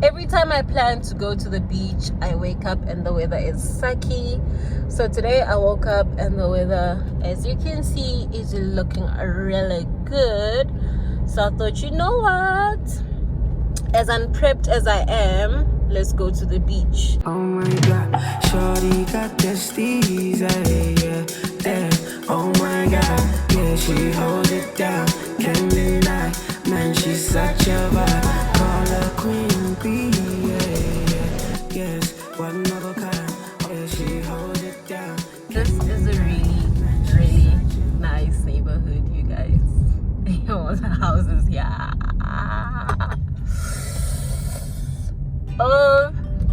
Every time I plan to go to the beach, I wake up and the weather is sucky. So today I woke up and the weather, as you can see, is looking really good. So I thought, you know what, as unprepped as I am, let's go to the beach. Oh my god, shorty got the steez, yeah, damn. Oh my god, yeah, she hold it down, can't deny, man, she's such a vibe. Call her queen bee, yeah, yes, one of a kind, yeah, she hold it down. This is a really nice neighborhood, you guys. All the houses here. Oh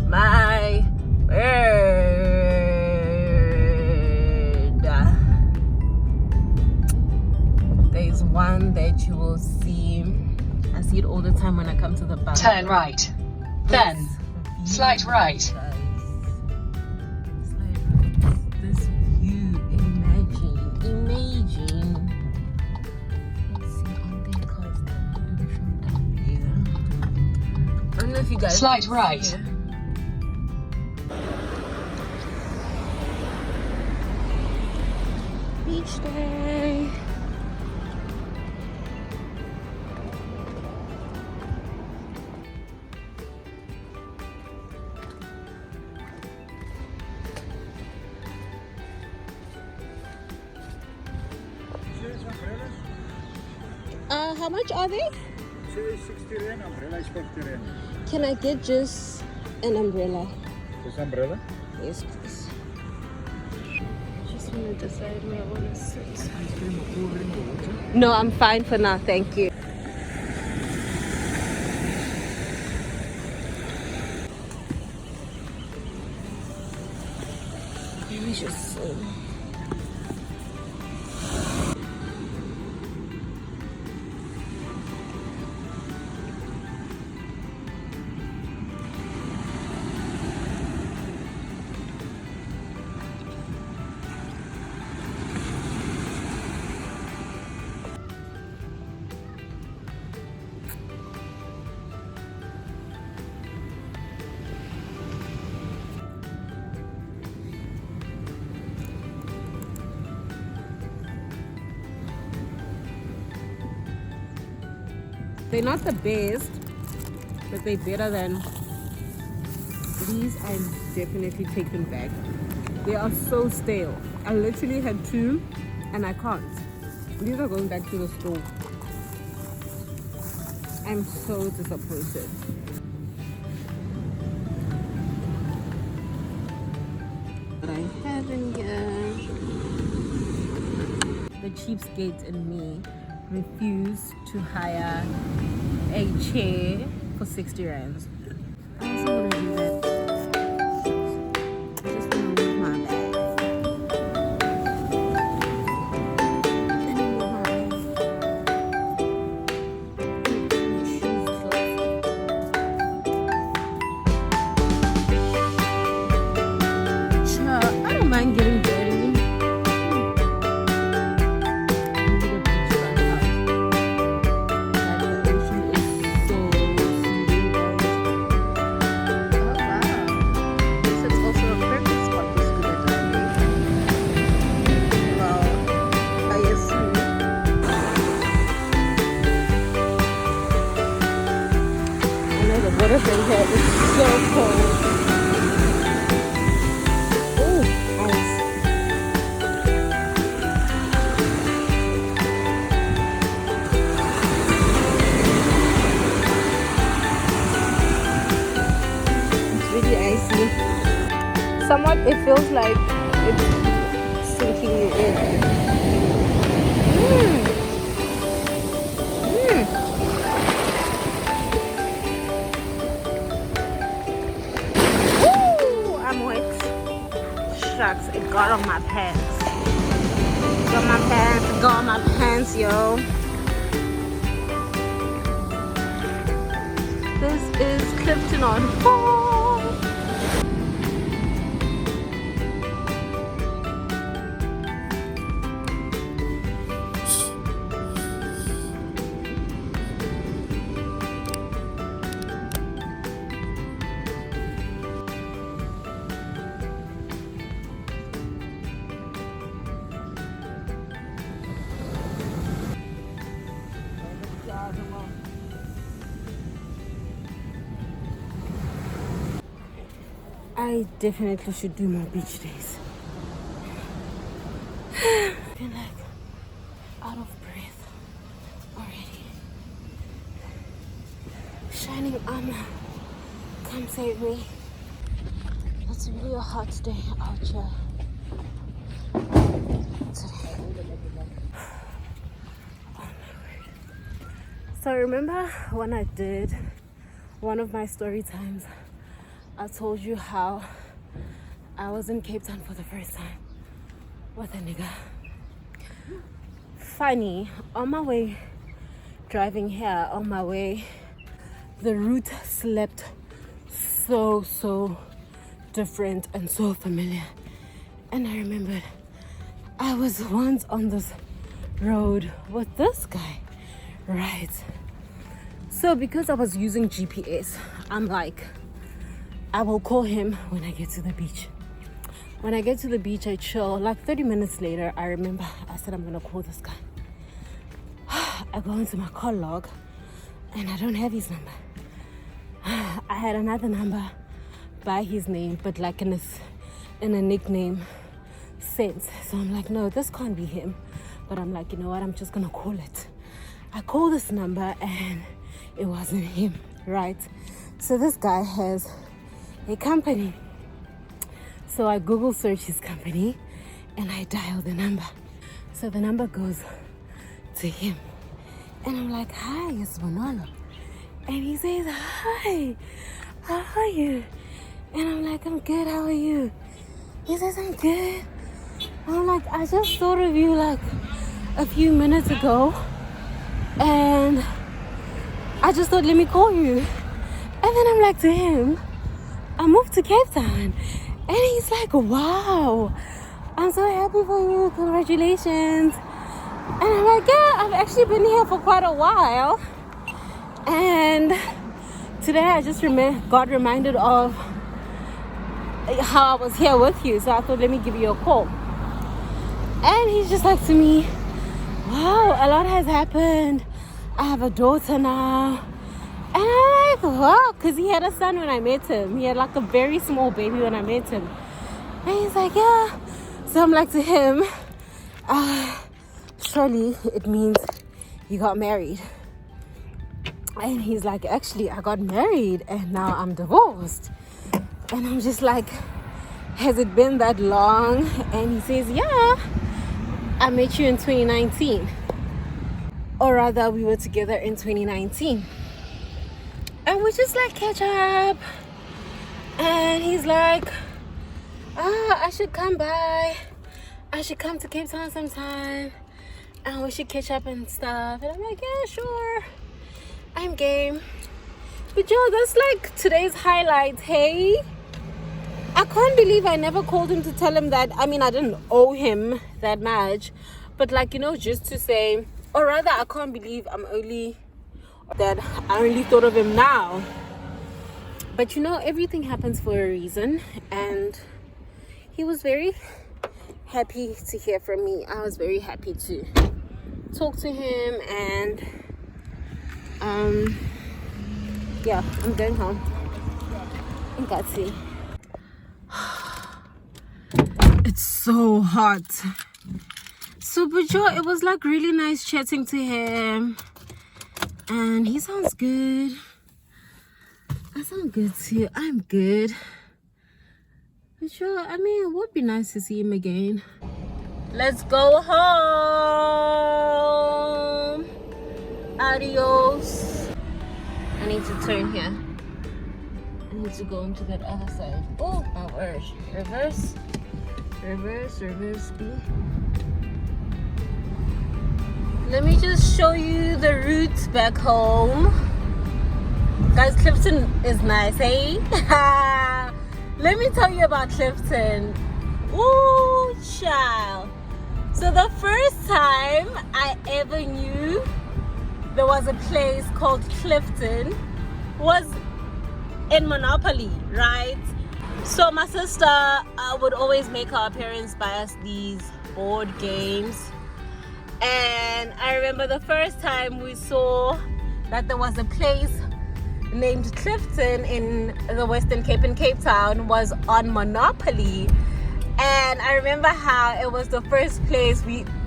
my word. There's one that you will see. I see it all the time when I come to the bar. Turn right. Then, slight right. This view, imagine. Let's see on the cars coming from down here. I don't know if you guys Slight can right. see it. Beach day. How much are they? 60 rand, umbrella is 50 rand. Can I get just an umbrella? Just umbrella? Yes, please. Just want to decide where I want to sit. No, I'm fine for now, thank you. Let me just see. They're not the best, but they're better than these. I'm definitely taking back. They are so stale. I literally had two and I can't. These are going back to the store. I'm so disappointed. What I have in here. The cheapskate in me refused to hire a chair for 60 rands. I also want to do that. I just want to move my bag. Let me move my bag. My shoes close. Sure, I don't mind getting dirty. Water thing here is so cold. Oh, ice. It's really icy. Somewhat, it feels like it's sinking you in. Shucks, it got on my pants. Got my pants, got on my pants, yo. This is Clifton on fall. I definitely should do more beach days. Been like out of breath already. Shining armor, come save me. It's really a hot day out here today. Oh my word. So remember when I did one of my story times, I told you how I was in Cape Town for the first time with a nigga. Funny, on my way driving here, on my way, the route slept so different and so familiar. And I remembered I was once on this road with this guy, right? So because I was using GPS, I'm like, I will call him when I get to the beach. When I get to the beach, I chill. Like 30 minutes later, I remember I said I'm gonna call this guy. I go into my call log and I don't have his number. I had another number by his name, but like in a nickname sense. So I'm like, no, this can't be him. But I'm like, you know what? I'm just gonna call it. I call this number and it wasn't him, right? So this guy has a company. So I Google search his company and I dial the number. So the number goes to him. And I'm like, hi, it's Manolo. And he says, hi, how are you? And I'm like, I'm good, how are you? He says, I'm good. I'm like, I just thought of you like a few minutes ago. And I just thought, let me call you. And then I'm like to him, I moved to Cape Town. And he's like, wow, I'm so happy for you, congratulations. And I'm like, yeah, I've actually been here for quite a while. And today I just got reminded of how I was here with you. So I thought, let me give you a call. And he's just like to me, wow, a lot has happened. I have a daughter now. And I'm like, wow, because he had a son when I met him. He had like a very small baby when I met him. And he's like, yeah. So I'm like to him, surely it means you got married. And he's like, actually, I got married and now I'm divorced. And I'm just like, has it been that long? And he says, yeah, I met you in 2019. Or rather, we were together in 2019. And we just like catch up. And he's like, I should come by. I should come to Cape Town sometime. And we should catch up and stuff. And I'm like, yeah, sure. I'm game. But yo, that's like today's highlight, hey? I can't believe I never called him to tell him that. I mean, I didn't owe him that much. But like, you know, just to say, or rather, I can't believe I only thought of him now. But you know, everything happens for a reason. And he was very happy to hear from me. I was very happy to talk to him. And yeah, I'm going home. In Gatsy. It's so hot. So, but yo, it was like really nice chatting to him. And he sounds good. I sound good too. I'm good. But yo, I mean, it would be nice to see him again. Let's go home. Adios. I need to turn here. I need to go into that other side. Oh my word. Reverse. Reverse B. Let me just show you the route back home. Guys, Clifton is nice, eh? Let me tell you about Clifton. Ooh, child. So the first time I ever knew there was a place called Clifton was in Monopoly, right? So my sister would always make her parents buy us these board games. And I remember the first time we saw that there was a place named Clifton in the Western Cape in Cape Town was on Monopoly. And I remember how it was the first place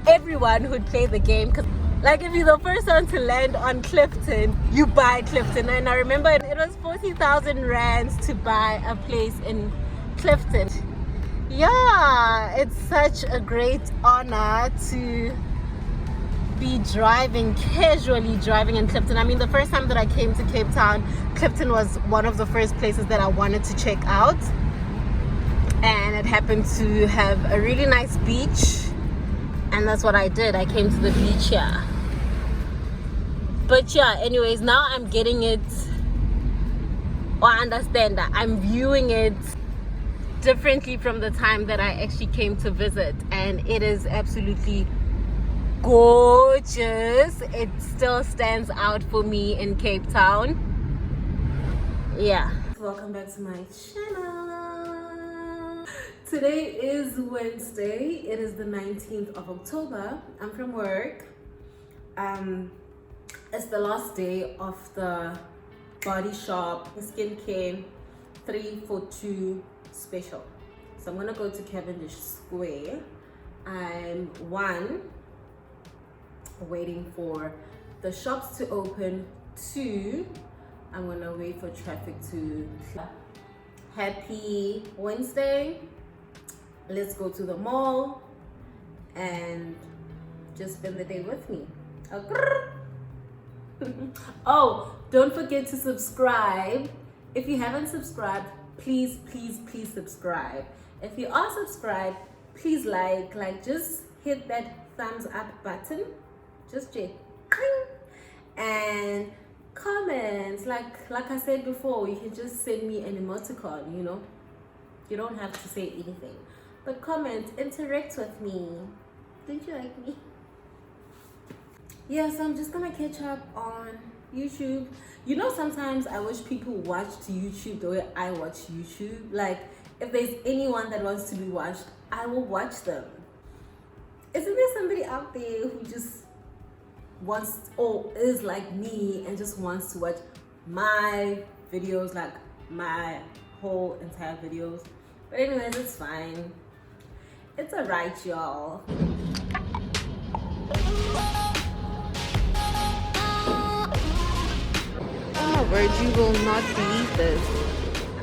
everyone who'd play the game, because like if you're the first one to land on Clifton, you buy Clifton. And I remember it was 40,000 rands to buy a place in Clifton. Yeah, it's such a great honor to be casually driving in Clifton. I mean, the first time that I came to Cape Town, Clifton was one of the first places that I wanted to check out. And it happened to have a really nice beach. And that's what I did. I came to the beach here. But yeah, anyways, now I'm getting it, or I understand that I'm viewing it differently from the time that I actually came to visit. And it is absolutely gorgeous. It still stands out for me in Cape Town. Yeah. Welcome back to my channel. Today is Wednesday. It is the 19th of October. I'm from work. It's the last day of the Body Shop skincare 3 for 2 special. So I'm gonna go to Cavendish Square. I'm waiting for the shops to open. 2, I'm gonna wait for traffic to clear. Happy Wednesday. Let's go to the mall and just spend the day with me. Oh, don't forget to subscribe. If you haven't subscribed, please subscribe. If you are subscribed, please like just hit that thumbs up button. Just and comments, like I said before, you can just send me an emoticon, you know, you don't have to say anything, but comment, interact with me. Don't you like me? Yeah, so I'm just gonna catch up on YouTube. You know, sometimes I wish people watched YouTube the way I watch YouTube. Like, if there's anyone that wants to be watched, I will watch them. Isn't there somebody out there who just wants, or is like me and just wants to watch my videos, like my whole entire videos? But anyways, it's fine. It's alright, y'all. Oh my word, you will not believe this.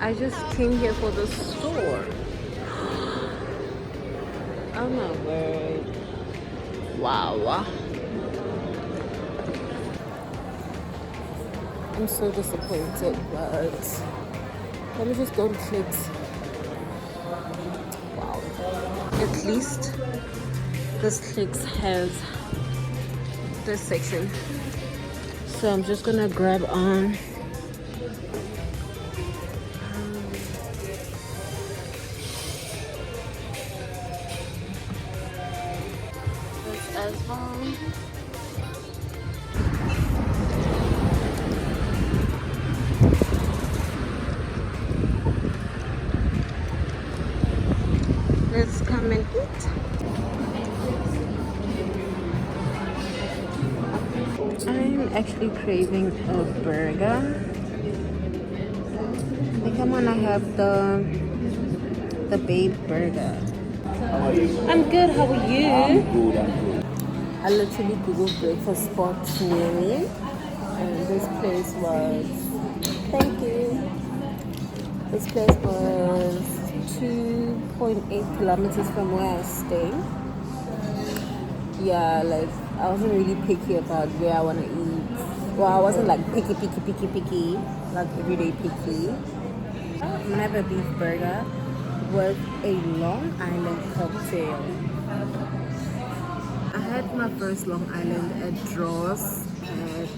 I just came here for the store. Oh my word. Wow. I'm so disappointed, but let me just go to Clicks. Wow. At least this Clicks has this section. So I'm just gonna grab on this as well. Let's come and eat. I'm actually craving a burger. I think I'm gonna have the Babe burger. I'm good, how are you? I'm good. I literally googled breakfast spots near me, and this place was, thank you. This place was 2.8 kilometers from where I stay. Yeah, like I wasn't really picky about where I want to eat. Well, I wasn't like picky, like everyday picky. I'm gonna have a beef burger with a Long Island cocktail. I had my first Long Island at Draws at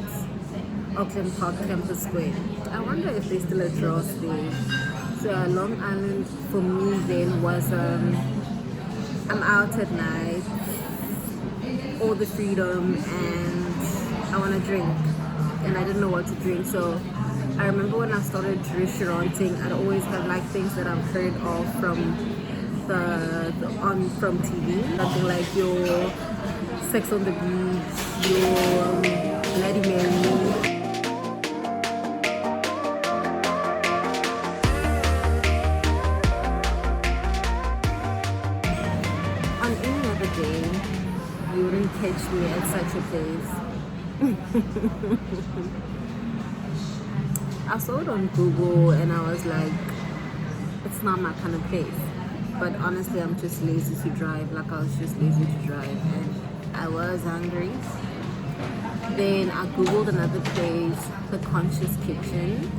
Auckland Park Campus Square. I wonder if there's still a Draws there. So Long Island for me then was I'm out at night, all the freedom, and I want to drink, and I didn't know what to drink. So I remember when I started restauranting, I'd always have like things that I've heard of from from TV, something like your Sex on the Beach, your Bloody Mary. catch me at such a place. I saw it on Google and I was like, it's not my kind of place. But honestly, I'm just lazy to drive. Like, I was just lazy to drive and I was hungry. Then I googled another place, the Conscious Kitchen.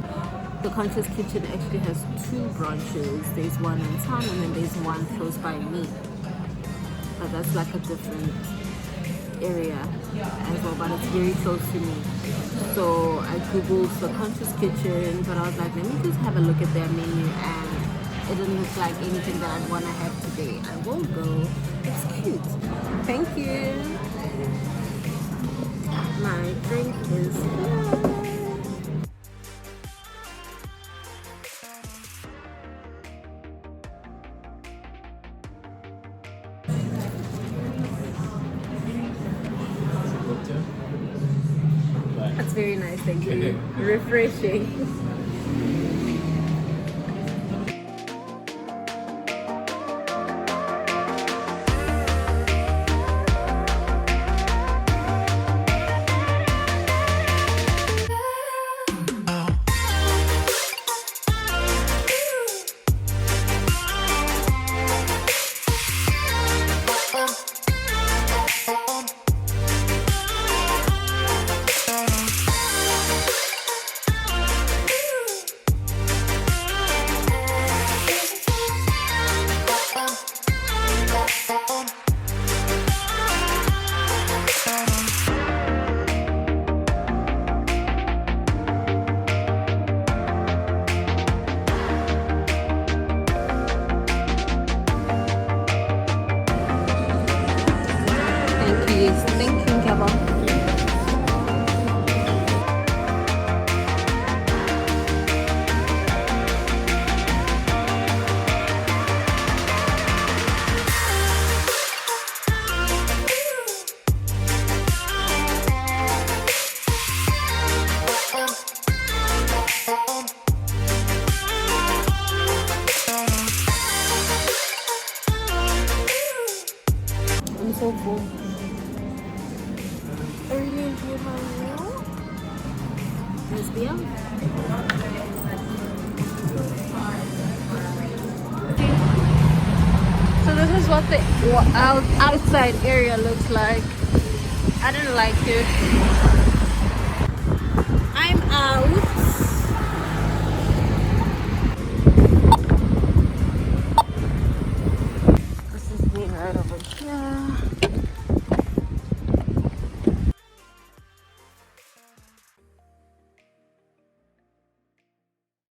The Conscious Kitchen actually has 2 branches. There's one in town and then there's one close by me. But that's like a different area as well, but it's very close to me. So I googled the Conscious Kitchen, but I was like, let me just have a look at their menu, and it didn't look like anything that I'd want to have today. I will go. It's cute. Thank you. My drink is here. That's very nice, thank you. Refreshing. Thank you, Jabba. I'm so full. I really enjoyed my meal. This beer. So this is what the outside area looks like. I didn't like it. I'm out.